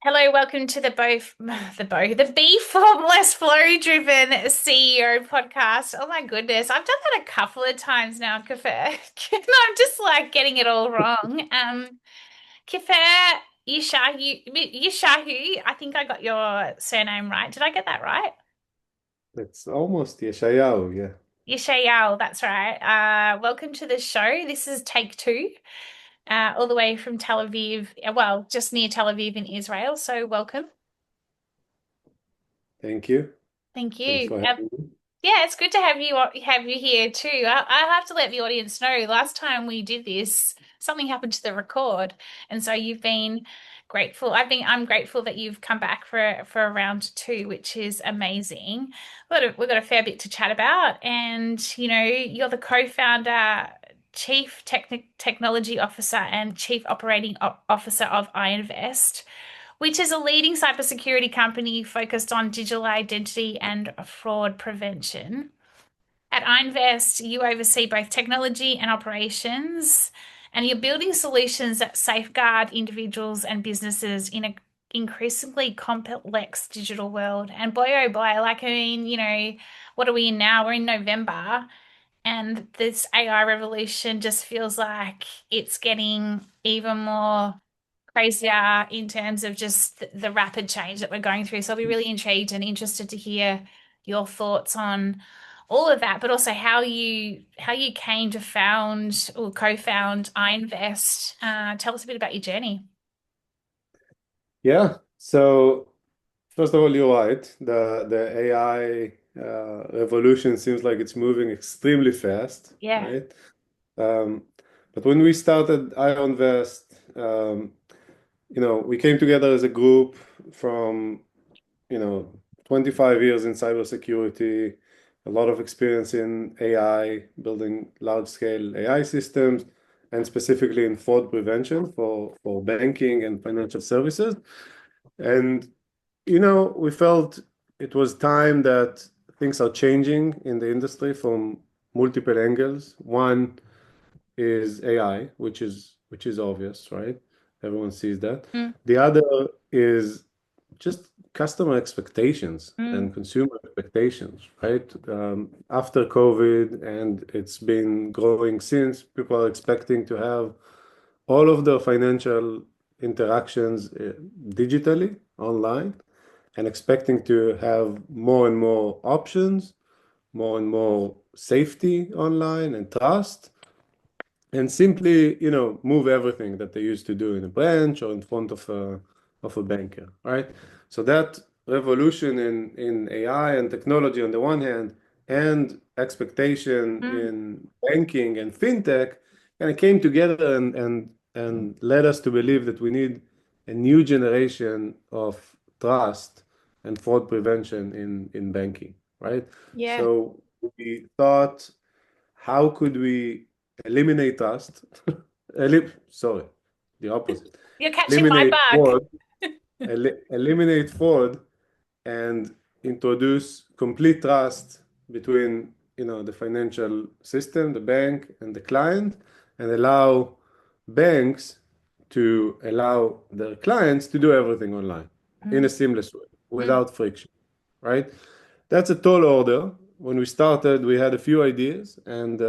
Hello, welcome to the Bee Formless Flow Driven CEO podcast. Oh my goodness, I've done that a couple of times now, Kfir. I'm just like getting it all wrong. Kfir Yeshayahu, I think I got your surname right. Did I get that right? It's almost Yeshayahu, yeah. Yeshayahu, that's right. Welcome to the show. This is take two, all the way from Tel Aviv, well, just near Tel Aviv in Israel. So welcome. Thank you. Thank Thanks you. for having me. Yeah, it's good to have you here too. I have to let the audience know. Last time we did this, something happened to the record, and so you've been grateful. I'm grateful that you've come back for a round two, which is amazing. We've got a fair bit to chat about, and you're the co-founder, chief technology officer, and chief operating officer of IronVest, which is a leading cybersecurity company focused on digital identity and fraud prevention. At IronVest, you oversee both technology and operations, and you're building solutions that safeguard individuals and businesses in an increasingly complex digital world. And boy, oh boy, what are we in now? We're in November, and this AI revolution just feels like it's getting even more crazier in terms of just the rapid change that we're going through. So I'll be really intrigued and interested to hear your thoughts on all of that, but also how you came to found or co-found iInvest. Tell us a bit about your journey. Yeah. So first of all, you're right. The AI revolution seems like it's moving extremely fast, Yeah. right? Um, but when we started IronVest, we came together as a group from, you know, 25 years in cybersecurity, a lot of experience in AI, building large-scale AI systems, and specifically in fraud prevention for banking and financial services. And, we felt it was time that things are changing in the industry from multiple angles. One is AI, which is obvious, right? Everyone sees that. Mm, The other is just customer expectations mm, and consumer expectations, right? After COVID, and it's been growing since, people are expecting to have all of their financial interactions digitally online and expecting to have more and more options, more and more safety online and trust and simply, move everything that they used to do in a branch or in front of a banker, right? So that revolution in AI and technology on the one hand, and expectation mm. in banking and fintech, kind of came together and led us to believe that we need a new generation of trust and fraud prevention in banking, right? Yeah. So we thought, how could we eliminate trust? Sorry, the opposite. You're catching my Eliminate bug. fraud, eliminate fraud, and introduce complete trust between, the financial system, the bank, and the client, and allow banks to allow their clients to do everything online in a Mm, seamless way, mm, without friction, right? That's a tall order. When we started, we had a few ideas, and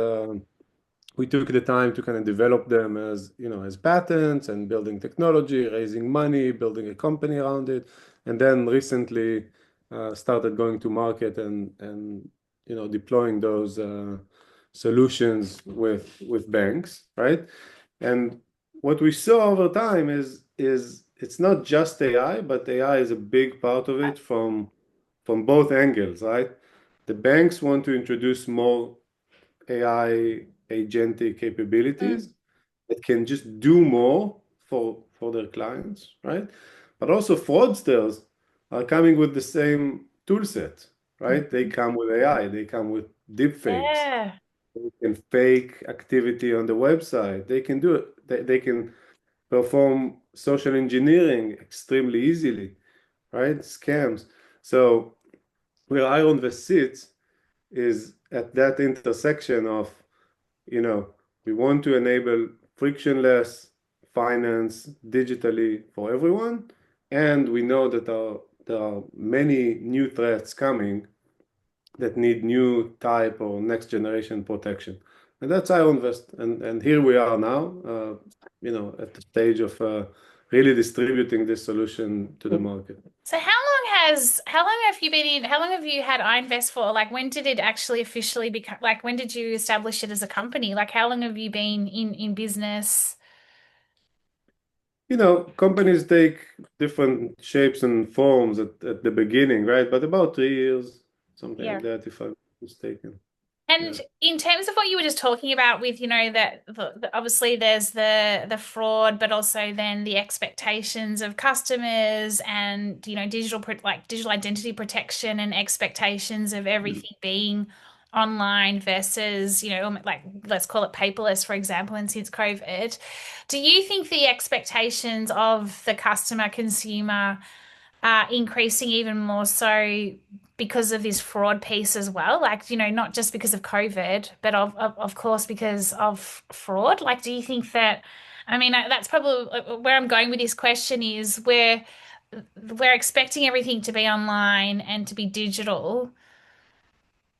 we took the time to kind of develop them as patents and building technology, raising money, building a company around it, and then recently started going to market and deploying those solutions with banks, right? And what we saw over time is it's not just AI, but AI is a big part of it from both angles, right? The banks want to introduce more AI agentic mm, capabilities that can just do more for their clients, right? But also fraudsters are coming with the same tool set, right? They mm. come with AI, they come with deepfakes, Yeah. they can fake activity on the website, they can do it, they can perform social engineering extremely easily, right? Scams. So where IronVest sits is at that intersection of, you know, we want to enable frictionless finance digitally for everyone, And we know that there are many new threats coming that need new type or next generation protection. And that's IronVest. And here we are now, at the stage of really distributing this solution to the market. So how long have you been in, how long have you had IronVest for? Like when did it actually officially become, like when did you establish it as a company? Like how long have you been in business? Companies take different shapes and forms at the beginning, right? But about 3 years, something Yeah. like that, if I'm not mistaken. And Yeah. in terms of what you were just talking about with, that obviously there's the fraud, but also then the expectations of customers and, digital identity protection and expectations of everything being online versus, like let's call it paperless, for example, and since COVID, do you think the expectations of the customer consumer are increasing even more so because of this fraud piece as well? Like, not just because of COVID, but of course because of fraud. Like, do you think that, I mean, that's probably where I'm going with this question is we're expecting everything to be online and to be digital,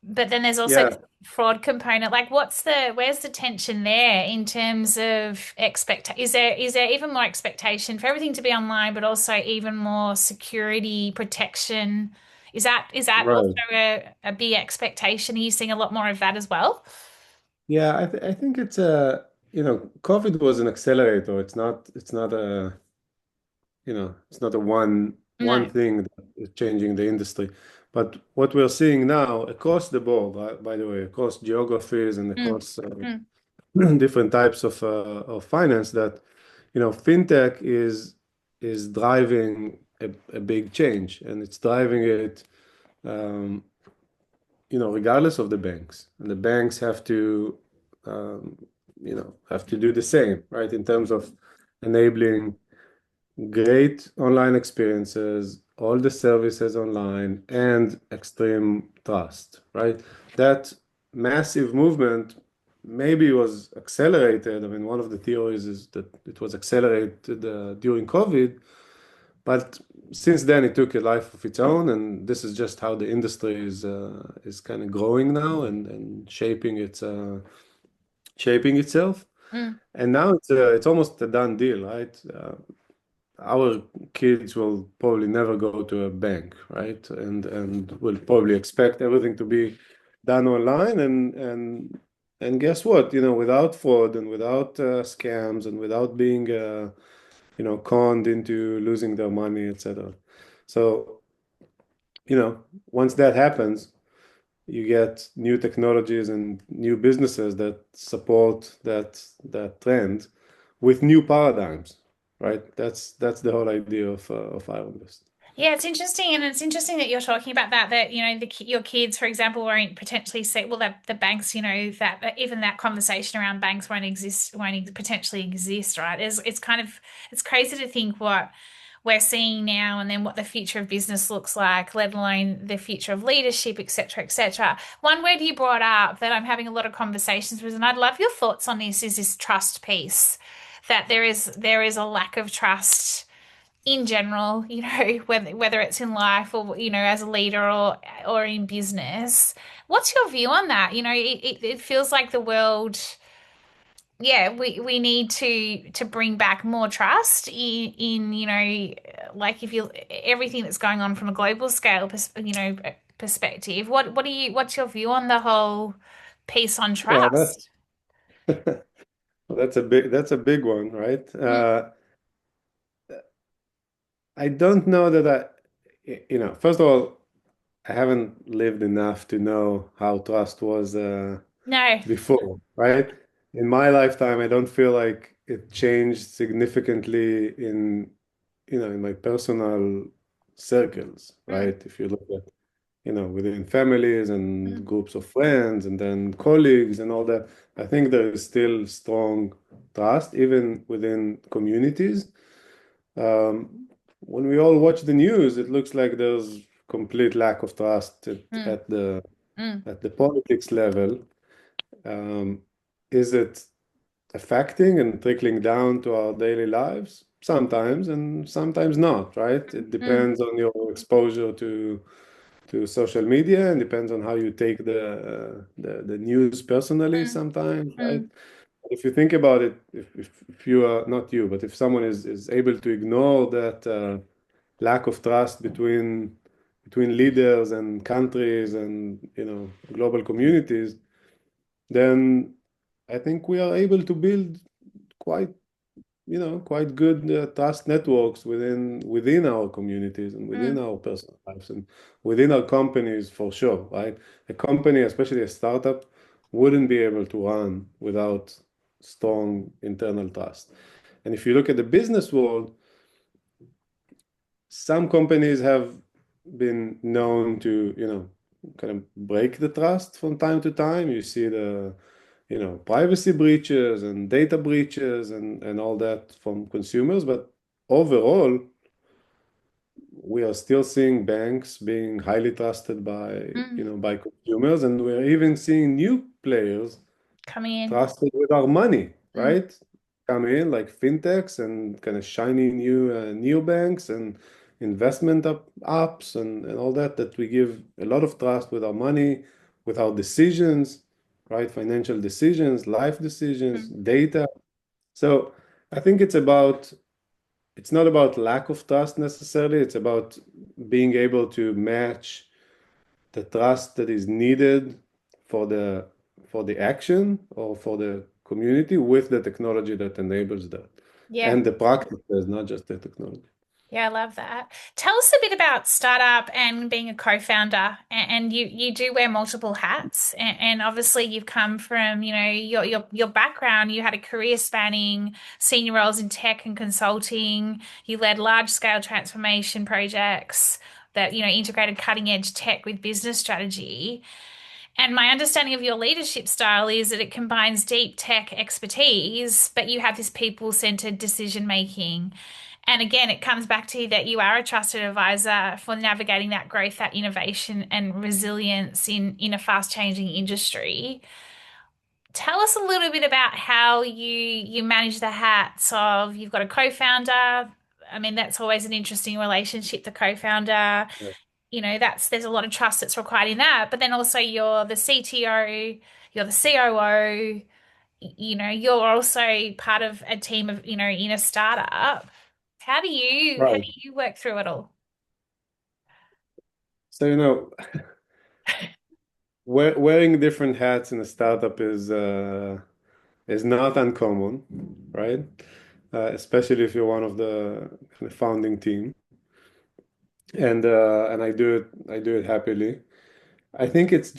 but then there's also Yeah, the fraud component. Like, where's the tension there in terms of is there even more expectation for everything to be online, but also even more security protection? Is that also right. a big expectation? Are you seeing a lot more of that as well? Yeah, I think it's COVID was an accelerator. It's not a one No. thing that is changing the industry. But what we're seeing now across the board, by the way, across geographies and Mm, across mm, different types of finance, that fintech is driving a big change, and it's driving it, um, regardless of the banks. And the banks um, have to do the same, right? In terms of enabling great online experiences, all the services online, and extreme trust, right? That massive movement maybe was accelerated. I mean, one of the theories is that it was accelerated during COVID, but since then it took a life of its own, and this is just how the industry is kind of growing now and shaping itself. mm. And now it's almost a done deal, right? Our kids will probably never go to a bank, right? And will probably expect everything to be done online. And guess what? Without fraud and without scams and without being conned into losing their money, etc. So, once that happens, you get new technologies and new businesses that support that trend with new paradigms, right? That's the whole idea of IronVest. Yeah, it's interesting, and it's interesting that you're talking about that your kids, for example, won't potentially see well that the banks, that even that conversation around banks won't potentially exist, right? It's crazy to think what we're seeing now, and then what the future of business looks like, let alone the future of leadership, et cetera, et cetera. One word you brought up that I'm having a lot of conversations with, and I'd love your thoughts on this, is this trust piece. That there is a lack of trust in general, whether it's in life or, as a leader or in business. What's your view on that? It feels like the world, yeah, we need to bring back more trust in, like if you everything that's going on from a global scale, perspective. What's your view on the whole piece on Well, that's trust? that's a big one, right? Mm, I don't know that first of all, I haven't lived enough to know how trust was no. before, right? In my lifetime, I don't feel like it changed significantly in my personal circles, Mm, right? If you look at, within families and mm, groups of friends and then colleagues and all that, I think there is still strong trust, even within communities. When we all watch the news, it looks like there's complete lack of trust at, mm, at the mm. at the politics level. Um, is it affecting and trickling down to our daily lives? sometimes and sometimes not, right? It Mm, depends on your exposure to social media and depends on how you take the news personally mm, sometimes, right? mm, If you think about it, if you are not you, but if someone is able to ignore that lack of trust between leaders and countries and global communities, then I think we are able to build quite quite good trust networks within our communities and within mm. our personal lives and within our companies for sure, right? A company, especially a startup, wouldn't be able to run without strong internal trust. And if you look at the business world, some companies have been known to, kind of break the trust from time to time. You see the privacy breaches and data breaches and all that from consumers. But overall, we are still seeing banks being highly trusted Mm. by consumers, and we're even seeing new players Coming in. trusted with our money, Mm, right? Come in like fintechs and kind of shiny new neobanks and investment apps and all that we give a lot of trust with our money, with our decisions, right? Financial decisions, life decisions, mm. data. So I think it's not about lack of trust necessarily. It's about being able to match the trust that is needed for the action or for the community with the technology that enables that Yeah. and the practices, not just the technology. Yeah, I love that. Tell us a bit about startup and being a co-founder. And you do wear multiple hats. And obviously you've come from, your background. You had a career spanning senior roles in tech and consulting. You led large scale transformation projects that, integrated cutting edge tech with business strategy. And my understanding of your leadership style is that it combines deep tech expertise, but you have this people-centered decision making. And again, it comes back to that you are a trusted advisor for navigating that growth, that innovation and resilience in a fast-changing industry. Tell us a little bit about how you manage the hats of you've got a co-founder. I mean, that's always an interesting relationship, the co-founder. Yeah. That's there's a lot of trust that's required in that. But then also you're the CTO, you're the COO, you're also part of a team of, in a startup. How Right. do you work through it all? So, wearing different hats in a startup is not uncommon, right? Especially if you're one of the kind of founding team. And I do it happily. I think it's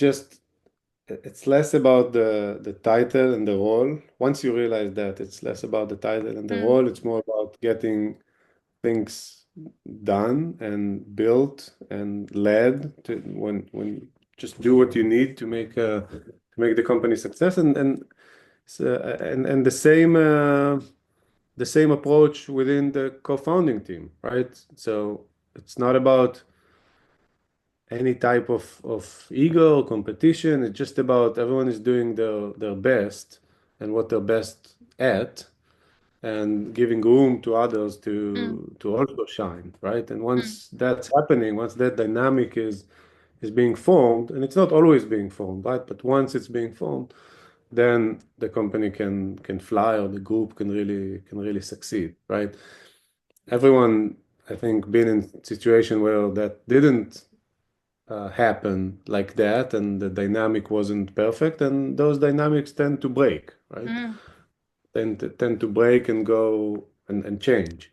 less about the title and the role. Once you realize that, it's less about the title and the Mm, role. It's more about getting things done and built and led to when just do what you need to make the company success and the same approach within the co-founding team, right? So it's not about any type of ego or competition. It's just about everyone is doing their best and what they're best at and giving room to others mm, to also shine, right? And mm, once that's happening, once that dynamic is being formed, and it's not always being formed, right? But once it's being formed, then the company can fly or the group can really succeed, right? Everyone, I think, been in situation where that didn't happen like that, and the dynamic wasn't perfect, and those dynamics tend to break, right? mm, Tend to break and go and change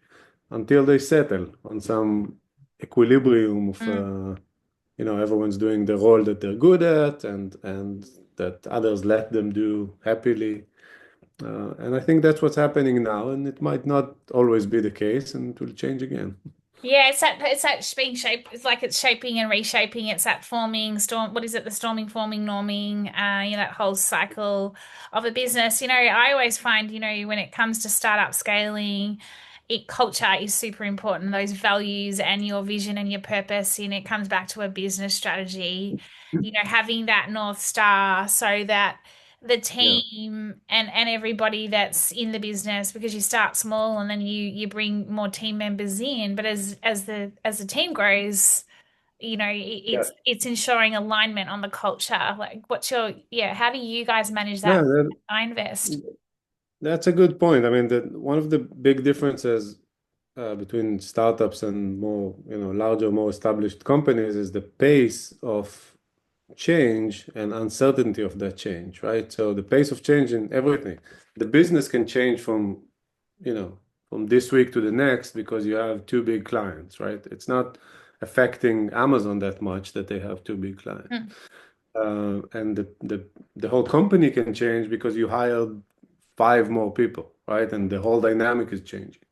until they settle on some equilibrium of mm. everyone's doing the role that they're good at and that others let them do happily. And I think that's what's happening now, and it might not always be the case, and it will change again. Yeah, it's that being shaped. It's like it's shaping and reshaping. It's that forming storm. What is it? The storming, forming, norming. That whole cycle of a business. I always find, when it comes to startup scaling, culture is super important. Those values and your vision and your purpose, it comes back to a business strategy. Having that North Star so that the Yeah. team and everybody that's in the business, because you start small and then you bring more team members in, but as the team grows, Yeah. it's ensuring alignment on the culture. Like, how do you guys manage Yeah, that? I invest. that's a good point. I mean, one of the big differences between startups and more, larger, more established companies is the pace of change and uncertainty of that change, right? So the pace of change in everything. The business can change you know, from this week to the next because you have two big clients, right? It's not affecting Amazon that much that they have two big clients. Mm, And the whole company can change because you hired five more people, right? And the whole dynamic is changing,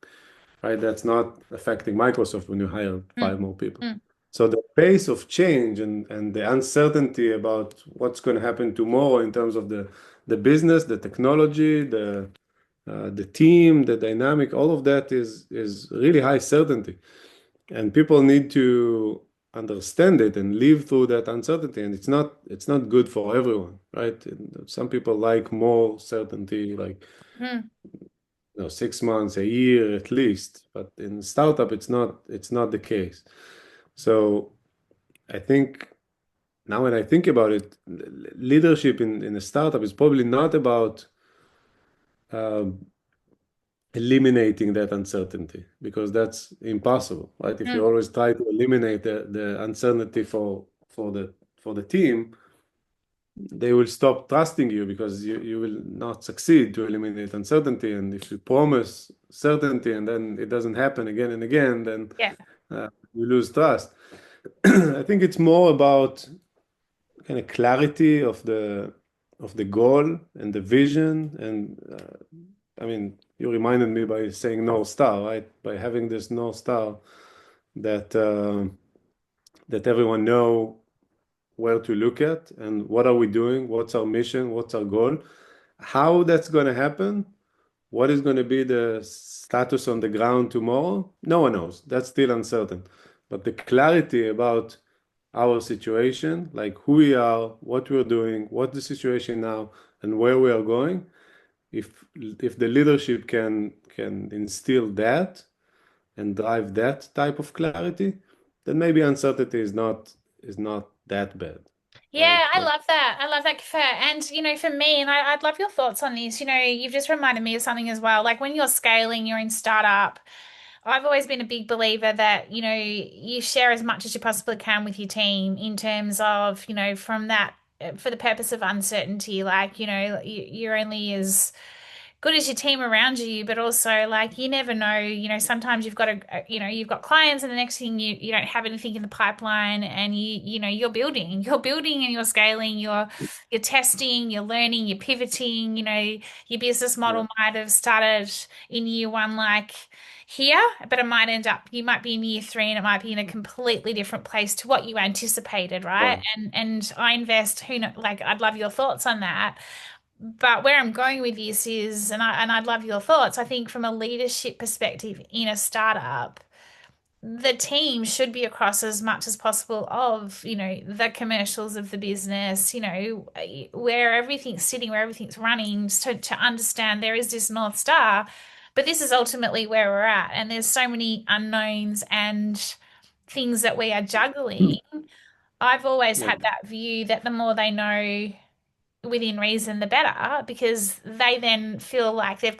right? That's not affecting Microsoft when you hire mm, five more people. mm, So the pace of change and the uncertainty about what's going to happen tomorrow in terms of the business, the technology, the team, the dynamic, all of that is really high certainty. And people need to understand it and live through that uncertainty. And it's not good for everyone, right? And some people like more certainty, like mm. 6 months, a year at least. But in startup, it's not the case. So I think now when I think about it, leadership in a startup is probably not about um, eliminating that uncertainty because that's impossible, right? If you Mm. always try to eliminate the uncertainty for the team, they will stop trusting you because you will not succeed to eliminate uncertainty. And if you promise certainty and then it doesn't happen again and again, then Yeah. you lose trust. I think it's more about kind of clarity of the goal and the vision. And I mean, you reminded me by saying North Star, right? By having this North Star that that everyone know where to look at and what are we doing, what's our mission, what's our goal, how that's going to happen, what is going to be the status on the ground tomorrow. No one knows. That's still uncertain. But the clarity about our situation, like who we are, what we're doing, what the situation now, and where we are going, if the leadership can instill that and drive that type of clarity, then maybe uncertainty is not that bad, right? Yeah, I But love that. I love that, Kfir. And, for me, and I'd love your thoughts on this. You've just reminded me of something as well. Like when you're scaling, you're in startup. I've always been a big believer that, you share as much as you possibly can with your team in terms of, from that, for the purpose of uncertainty. Like, you're only as good as your team around you, but also like you never know, sometimes you've got clients and the next thing you don't have anything in the pipeline and you're building and you're scaling, you're testing, you're learning, you're pivoting, your business yeah, model might have started in year one like here, but you might be in year three and it might be in a completely different place to what you anticipated, right? right. And I invest, who know, like I'd love your thoughts on that. But where I'm going with this is, and I'd love your thoughts. I think from a leadership perspective in a startup, the team should be across as much as possible of, the commercials of the business, where everything's sitting, where everything's running, to understand there is this North Star, but this is ultimately where we're at. And there's so many unknowns and things that we are juggling. I've always Yeah, had that view that the more they know within reason, the better, because they then feel like they're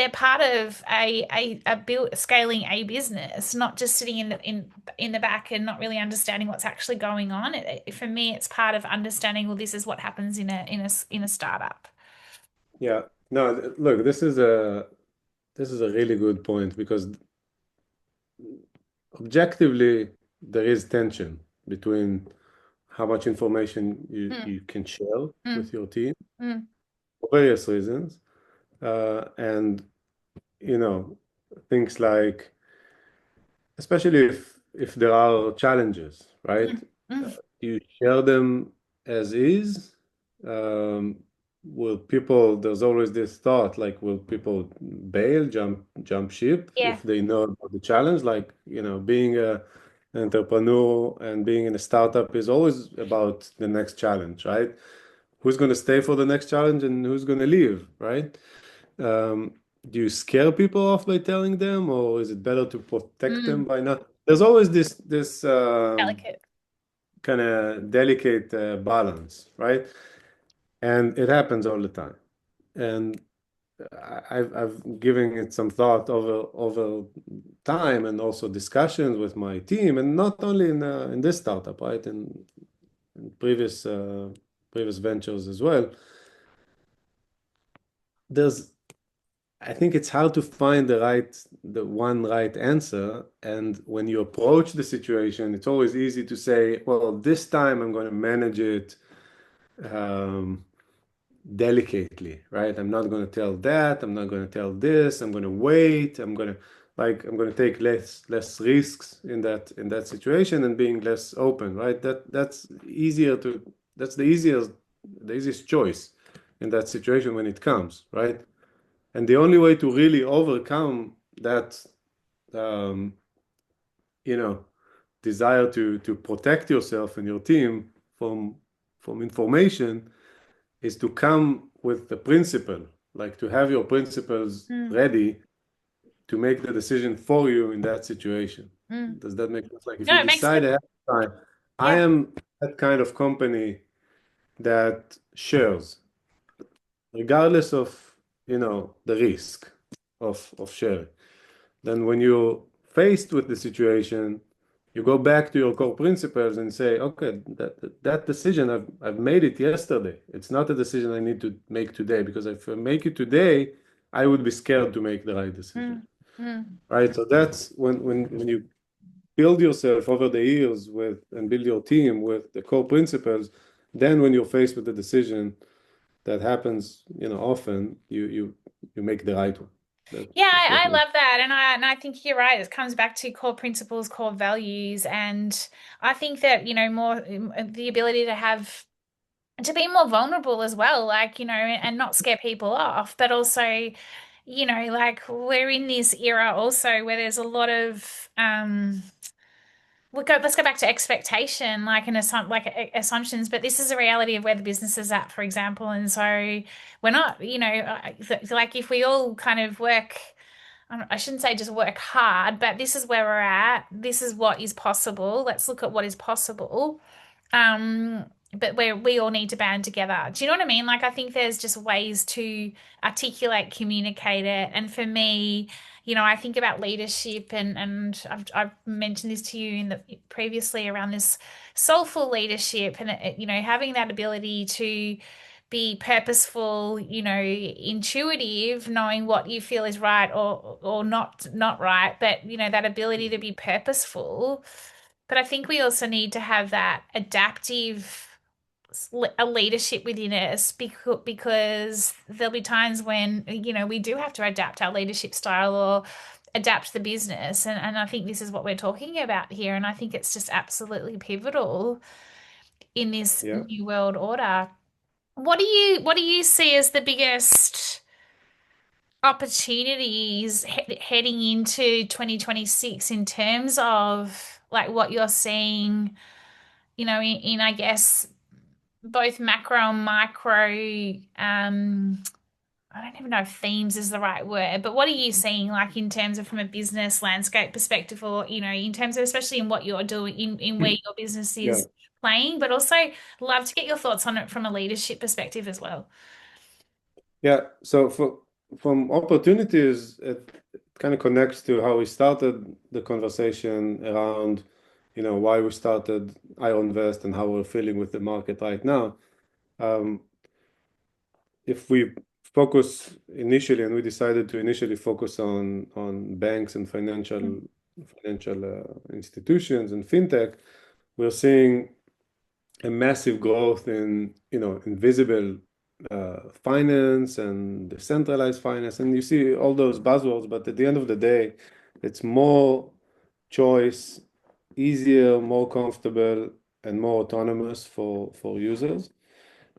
part of a build scaling a business, not just sitting in the back and not really understanding what's actually going on. For me, it's part of understanding, well, this is what happens in a startup. yeah. No, look, this is a really good point because objectively there is tension between how much information you, Mm, you can share mm, with your team mm. for various reasons. And you know, things like, especially if there are challenges, right? Mm, mm. You share them as is. Um, will people, there's always this thought, like, will people bail, jump ship Yeah. if they know about the challenge? Like, being an entrepreneur and being in a startup is always about the next challenge, right? who's going to stay for the next challenge and who's going to leave, right? Um, do you scare people off by telling them, or is it better to protect them Mm, by not? There's always this delicate. kind of delicate balance, right? And it happens all the time. And I've given it some thought over time, and also discussions with my team, and not only in this startup, right? In previous ventures as well. There's I think it's hard to find the one right answer. And when you approach the situation, it's always easy to say, well, this time I'm going to manage it um, delicately, right? I'm not going to tell that. I'm not going to tell this. I'm going to wait. I'm going to take less risks in that situation and being less open, right? That's easier to that's the easiest choice in that situation when it comes, right? And the only way to really overcome that, um, you know, desire to protect yourself and your team from information is to come with the principle, like to have your principles Mm, ready to make the decision for you in that situation. mm. Does that make sense? Like if No, you it makes decide sense. ahead of time, I Yeah. am that kind of company that shares, regardless of, the risk of sharing. Then when you're faced with the situation, you go back to your core principles and say, okay, that decision, I've made it yesterday. It's not a decision I need to make today, because if I make it today, I would be scared to make the right decision. Mm, mm. Right? So that's when you build yourself over the years with and build your team with the core principles, then when you're faced with the decision that happens, often, you make the right one. Yeah, That's what I we. love that. And I think you're right. It comes back to core principles, core values. And I think that, more the ability to have to be more vulnerable as well, like, and not scare people off, but also, like we're in this era also where there's a lot of let's go back to expectation, like assumptions, but this is a reality of where the business is at, for example. And so we're not, like if we all kind of work, I shouldn't say just work hard, but this is where we're at. This is what is possible. Let's look at what is possible. Um, but we all need to band together. Do you know what I mean? Like I think there's just ways to articulate, communicate it. And for me, I think about leadership and I've mentioned this to you in the previously around this soulful leadership and having that ability to be purposeful, intuitive, knowing what you feel is right or not right, but that ability to be purposeful. But I think we also need to have that adaptive a leadership within us because there'll be times when we do have to adapt our leadership style or adapt the business and I think this is what we're talking about here and I think it's just absolutely pivotal in this Yeah. new world order. What do you see as the biggest opportunities heading into 2026 in terms of like what you're seeing, in I guess both macro and micro, I don't even know if themes is the right word, but what are you seeing like in terms of from a business landscape perspective or, in terms of especially in what you're doing in where your business Yeah. is playing, but also love to get your thoughts on it from a leadership perspective as well. Yeah. So from opportunities, it kind of connects to how we started the conversation around, why we started IronVest and how we're feeling with the market right now. Um, if we focus initially, and we decided to initially focus on banks and financial institutions and fintech, we're seeing a massive growth in invisible finance and decentralized finance, and you see all those buzzwords. But at the end of the day, it's more choice, easier, more comfortable, and more autonomous for users.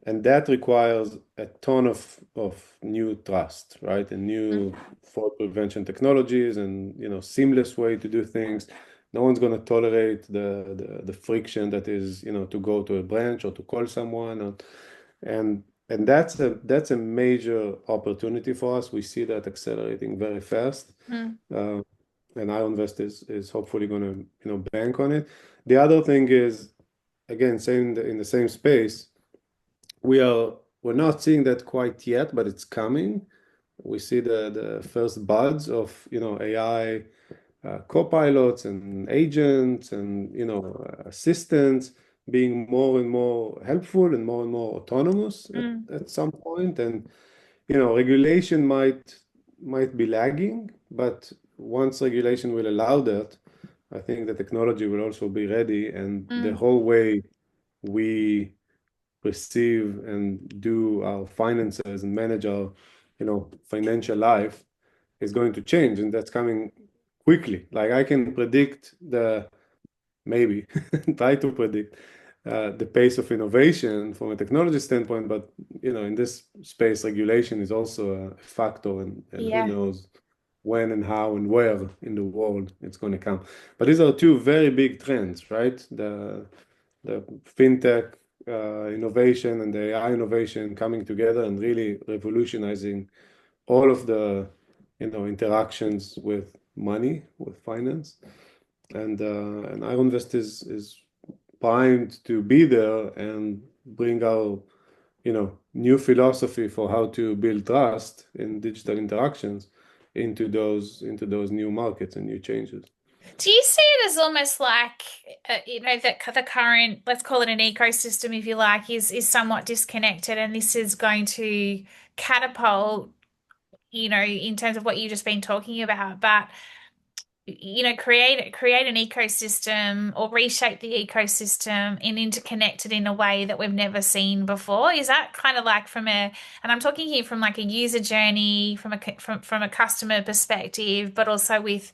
And that requires a ton of new trust, right? And new fraud prevention technologies and seamless way to do things. No one's going to tolerate the friction that is to go to a branch or to call someone. And that's a major opportunity for us. We see that accelerating very fast. Mm, Uh, and IronVest is hopefully going to, bank on it. The other thing is, again, same in the same space, we're not seeing that quite yet, but it's coming. We see the first buds of, AI co-pilots and agents and, assistants being more and more helpful and more autonomous mm, at some point. And, regulation might be lagging, but once regulation will allow that, I think the technology will also be ready, and the mm. whole way we receive and do our finances and manage our, financial life is going to change, and that's coming quickly. Like I can predict maybe try to predict the pace of innovation from a technology standpoint, but in this space, regulation is also a factor, and who Yeah. knows when and how and where in the world it's going to come. But these are two very big trends, right? The fintech innovation and the AI innovation coming together and really revolutionizing all of the interactions with money, with finance, and IronVest is primed to be there and bring our new philosophy for how to build trust in digital interactions into those new markets and new changes. Do you see it as almost like, that the current, let's call it an ecosystem, if you like, is somewhat disconnected, and this is going to catapult, in terms of what you've just been talking about, but create an ecosystem or reshape the ecosystem and interconnect it in a way that we've never seen before? Is that kind of like and I'm talking here from like a user journey, from a customer perspective, but also with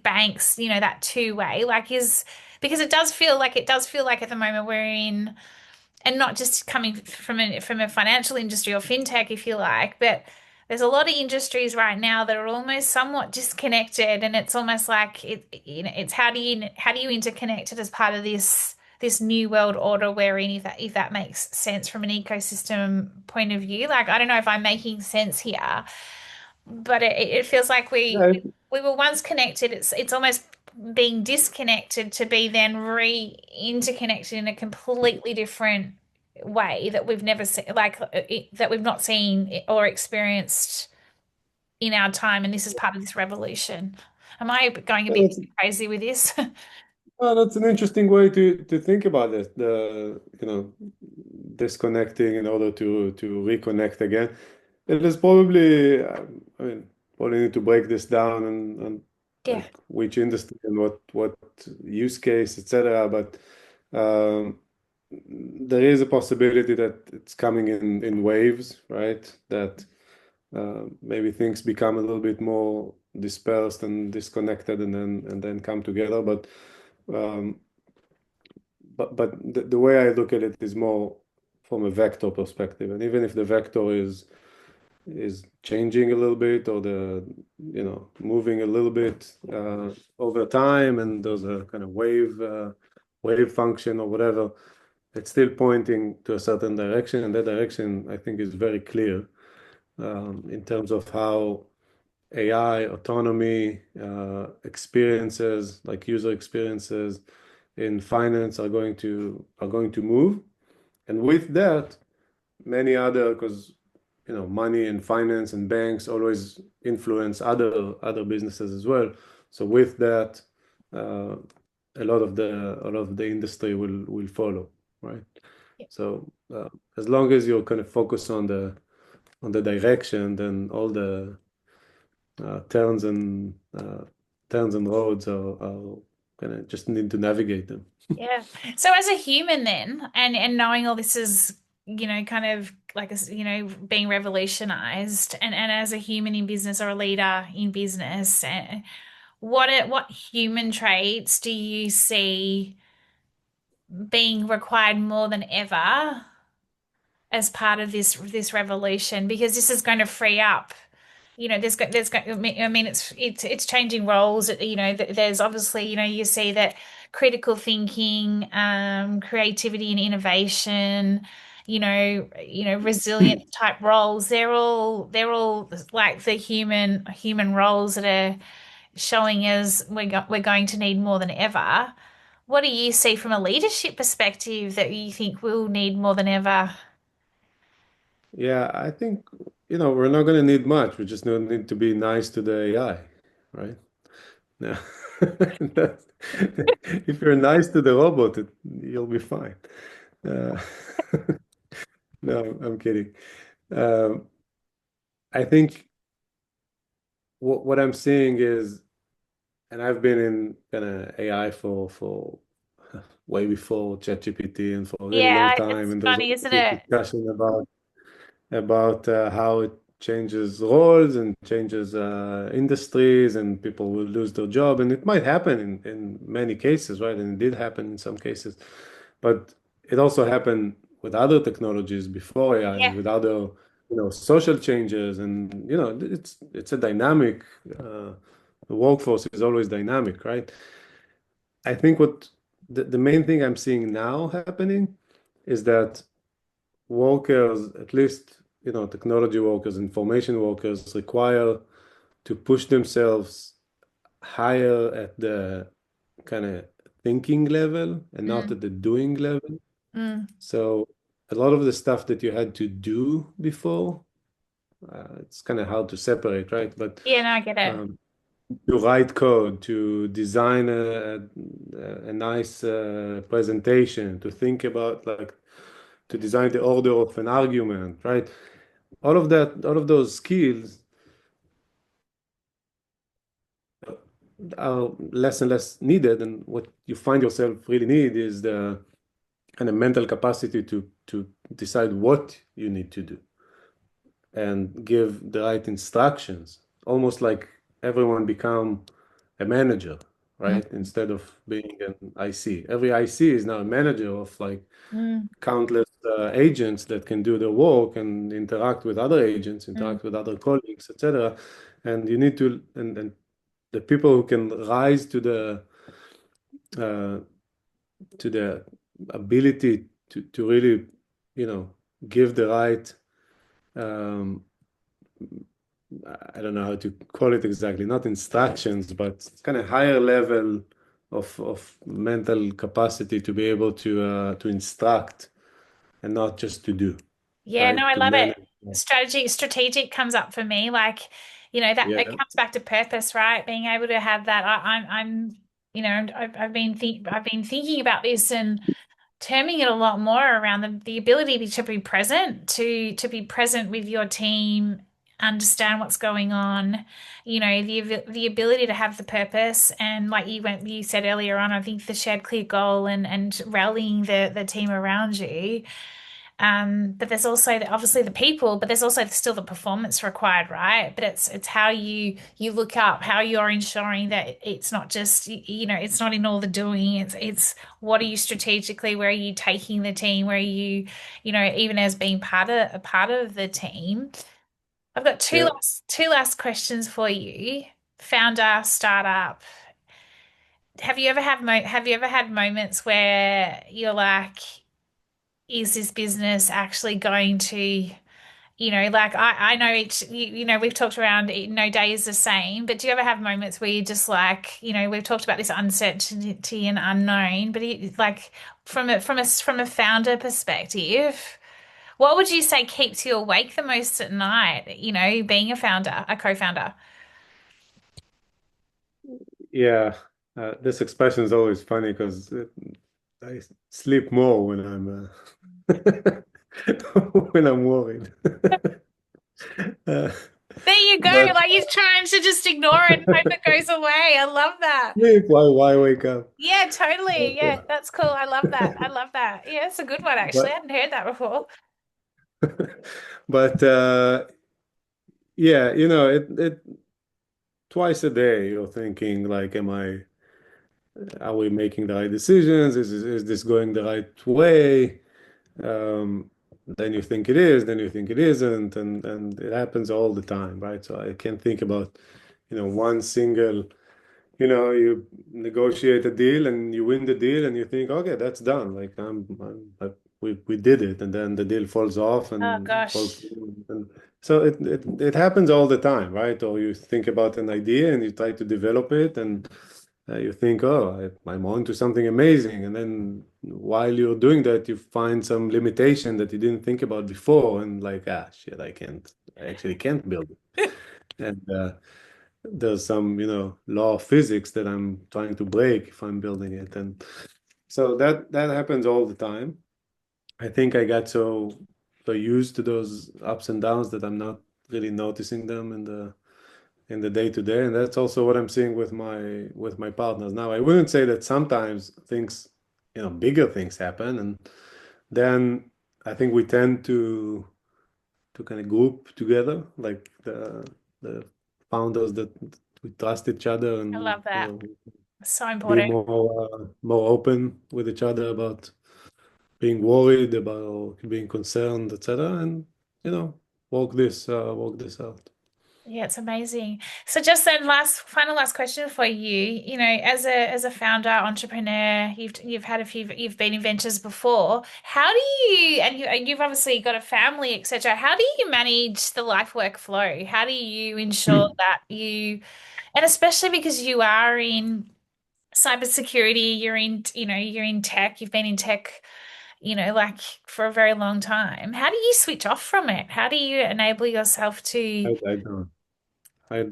banks, that two-way, like is because it does feel like at the moment we're in, and not just coming from a financial industry or fintech, if you like, but there's a lot of industries right now that are almost somewhat disconnected, and it's almost like it's how do you interconnect it as part of this new world order, wherein if that makes sense from an ecosystem point of view. Like I don't know if I'm making sense here, but it feels like we Yeah, we were once connected. It's almost being disconnected to be then re-interconnected in a completely different way that we've never seen, like that we've not seen or experienced in our time. And this is part of this revolution. Am I going a yeah, bit crazy with this? that's an interesting way to think about it. Disconnecting in order to reconnect again. It is probably, I mean, probably need to break this down and Yeah. like which industry and what use case, etc. But um, there is a possibility that it's coming in waves, right? That maybe things become a little bit more dispersed and disconnected, and then come together. Um, but the way I look at it is more from a vector perspective, and even if the vector is changing a little bit, or moving a little bit over time, and there's a kind of wave function or whatever, it's still pointing to a certain direction, and that direction I think is very clear in terms of how AI, autonomy, experiences like user experiences in finance are going to move. And with that, many other, because money and finance and banks always influence other businesses as well. So with that, uh, a lot of the industry will follow, right? So as long as you're kind of focused on the direction, then all the turns and roads are kind of just need to navigate them. Yeah. So as a human then, and knowing all this is, kind of like, being revolutionized, and as a human in business or a leader in business, what human traits do you see being required more than ever as part of this revolution? Because this is going to free up, I mean, it's changing roles. There's obviously, you see that critical thinking, creativity and innovation, resilient type roles. They're all like the human roles that are showing us we're going to need more than ever. What do you see from a leadership perspective that you think we'll need more than ever? Yeah, I think, we're not going to need much. We just don't need to be nice to the AI, right? Yeah. That's- if you're nice to the robot, you'll be fine. Uh, no, I'm kidding. Um, I think what I'm seeing is, and I've been in kind of AI for way before ChatGPT and for a really long Yeah, time, it's and there's funny, always isn't this it? discussion about how it changes roles and changes industries, and people will lose their job. And it might happen in many cases, right? And it did happen in some cases. But it also happened with other technologies before AI Yeah. and with other, social changes. And, it's a dynamic, the workforce is always dynamic, right? I think what the main thing I'm seeing now happening is that workers, at least, technology workers, information workers, require to push themselves higher at the kind of thinking level and not Mm, at the doing level. mm. So a lot of the stuff that you had to do before, it's kind of hard to separate, right? But Yeah, no, I get it. um, to write code, to design a nice presentation, to think about like to design the order of an argument, right? All of that, all of those skills are less and less needed. And what you find yourself really need is the kind of mental capacity to decide what you need to do and give the right instructions. Almost like everyone become a manager, Mm, right? Instead of being an IC. Every IC is now a manager of like mm, countless agents that can do the work and interact with other agents, mm. interact with other colleagues, etc. And you need to, and the people who can rise uh, to the ability to really, you know, give the right, um, I don't know how to call it exactly, not instructions, but kind of higher level of mental capacity to be able to instruct and not just to do, Yeah, no, right? I To love it. manage. Strategic comes up for me. Like, that it Yeah, comes back to purpose, right? Being able to have that. I've been thinking about this and terming it a lot more around the ability to be present, to be present with your team, understand what's going on, the ability to have the purpose and like you said earlier on, I think the shared clear goal and rallying the team around you. But there's also obviously the people, but there's also still the performance required, right? But it's how you look up, how you're ensuring that it's not just it's not in all the doing. It's what are you strategically, where are you taking the team, where are you, even as being a part of the team. I've got yeah. two last questions for you. Founder, startup. Have you ever had moments where you're like, is this business actually going to, like I know we've talked around no day is the same, but do you ever have moments where you just like, we've talked about this uncertainty and unknown, but like from a founder perspective, what would you say keeps you awake the most at night, being a founder, a co-founder? Yeah, this expression is always funny because I sleep more when when I'm worried. Uh, There you go. but Like you're trying to just ignore it and hope it goes away. I love that. sleep, why wake up? Yeah, totally. But, Yeah, that's cool. I love that. I love that. Yeah, it's a good one actually. I but, hadn't heard that before. but yeah, it twice a day you're thinking like, are we making the right decisions? Is this going the right way? Um, then you think it is, then you think it isn't, and it happens all the time, right? So I can't think about, one single, you negotiate a deal and you win the deal and you think, okay, that's done. Like I'm we did it, and then the deal falls off Oh and falls gosh. through. And so it happens all the time, right? Or you think about an idea and you try to develop it, and you think, oh, I'm on to something amazing. And then while you're doing that, you find some limitation that you didn't think about before, and like, ah, shit, I actually can't build it. And there's some, law of physics that I'm trying to break if I'm building it. And so that happens all the time. I think I got so used to those ups and downs that I'm not really noticing them in the day to day, and that's also what I'm seeing with my partners now. I wouldn't say that sometimes things, bigger things happen, and then I think we tend to kind of group together, like the founders that we trust each other, I and love that. So be important. more open with each other about being worried about being concerned, etc., and you know work this out. Yeah, it's amazing. So just then last question for you. You know, as a founder, entrepreneur, you've had a few you've been in ventures before. How do you and you've obviously got a family, etc. How do you manage the life work flow? How do you ensure that you and especially because you are in cybersecurity, you're in tech, you've been in tech, like for a very long time. How do you switch off from it? How do you enable yourself to I don't. I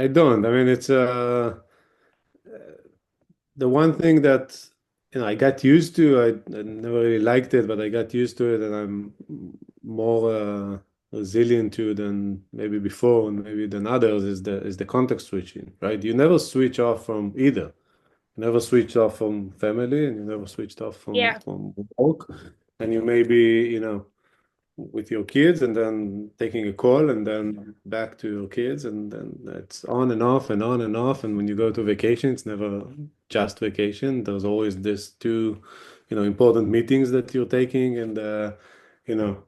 don't. I mean, it's the one thing that I got used to. I never really liked it, but I got used to it, and I'm more resilient to than maybe before, and maybe than others. Is the context switching, right? You never switch off from either. You never switched off from family, and you never switched off from Yeah. work, and you may be, with your kids and then taking a call and then back to your kids, and then it's on and off and on and off. And when you go to vacation, it's never just vacation. There's always this two, important meetings that you're taking, and you know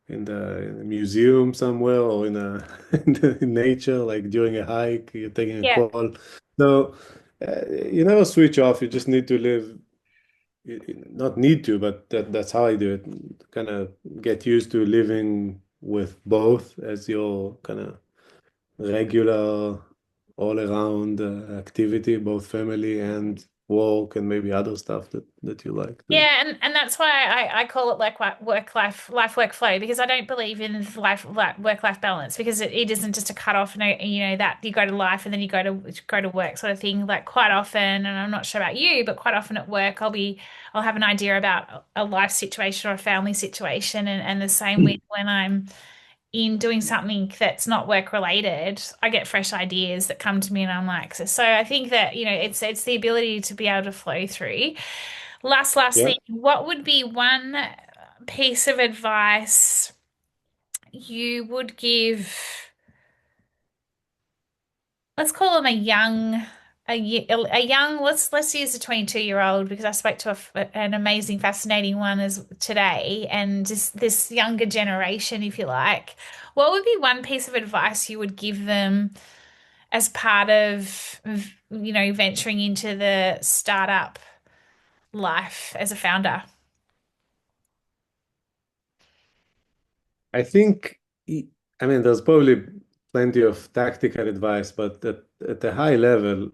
in a museum somewhere, or in nature, like during a hike, you're taking a Yeah. call. So you never switch off. You just need to live, not need to, but that's how I do it. Kind of get used to living with both as your kind of regular, all around activity, both family and work, and maybe other stuff that you like to. Yeah, and that's why I call it like work work flow because I don't believe in work life balance because it isn't just a cut off that you go to life and then you go to work sort of thing like quite often, and I'm not sure about you, but quite often at work I'll have an idea about a life situation or a family situation, and the same with when I'm in doing something that's not work related, I get fresh ideas that come to me and I'm like, so I think that, it's the ability to be able to flow through. Last Yeah, thing, what would be one piece of advice you would give, let's call him a young, let's use a 22-year-old because I spoke to an amazing, fascinating one as today, and just this younger generation, if you like. What would be one piece of advice you would give them as part of, venturing into the startup life as a founder? I think. I mean, there's probably plenty of tactical advice, but at a high level,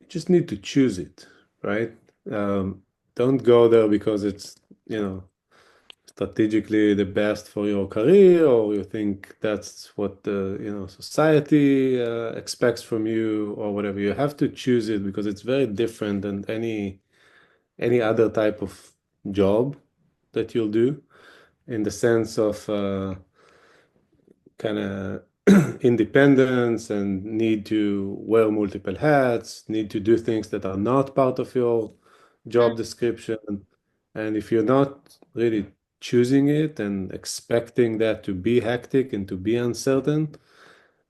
you just need to choose it, right? Um, don't go there because it's, strategically the best for your career, or you think that's what the, society expects from you, or whatever. You have to choose it because it's very different than any other type of job that you'll do, in the sense of kind of independence and need to wear multiple hats, need to do things that are not part of your job description. And if you're not really choosing it and expecting that to be hectic and to be uncertain,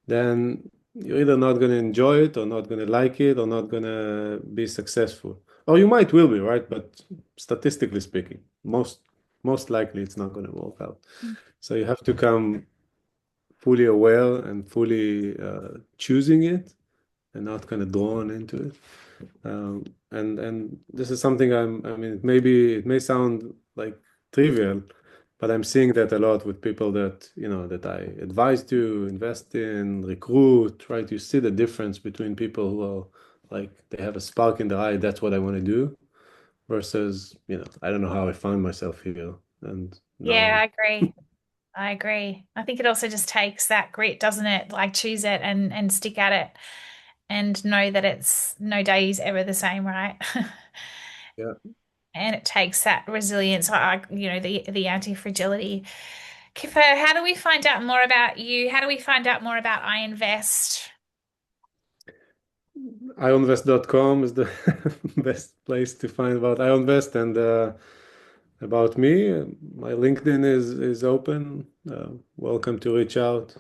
then you're either not going to enjoy it, or not going to like it, or not going to be successful. Or you might will be, right? But statistically speaking, most likely it's not going to work out. So you have to come fully aware and fully choosing it, and not kind of drawn into it. And this is something I mean, maybe it may sound like trivial, but I'm seeing that a lot with people that, that I advise to invest in, recruit, try to see the difference between people who are like, they have a spark in their eye, that's what I want to do, versus, I don't know how I found myself here. And now Yeah, I I'm, agree. I agree. I think it also just takes that grit, doesn't it? Like choose it and stick at it and know that it's no day is ever the same, right? yeah. And it takes that resilience, the anti-fragility. Kiffer, how do we find out more about you? How do we find out more about IronVest? IronVest.com is the best place to find about IronVest and about me. My LinkedIn is open. Welcome to reach out.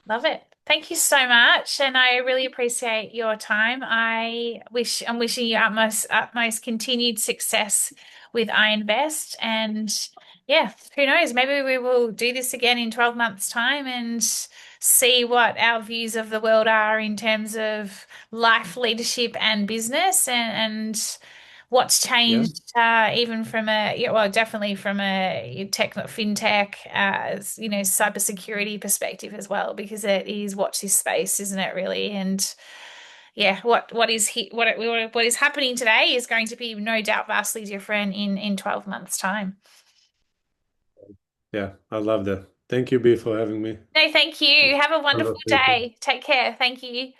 Love it. Thank you so much, and I really appreciate your time. I'm wishing you utmost continued success with IronVest, and yeah, who knows? Maybe we will do this again in 12 months' time and see what our views of the world are in terms of life, leadership, and business, and what's Yeah, changed, even from definitely from a fintech, cybersecurity perspective as well, because it is watch this space, isn't it, really? And yeah, what is happening today is going to be no doubt vastly different in 12 months' time. yeah, I love that. Thank you, B, for having me. No, thank you. Have a wonderful Conversation. day. Take care. Thank you.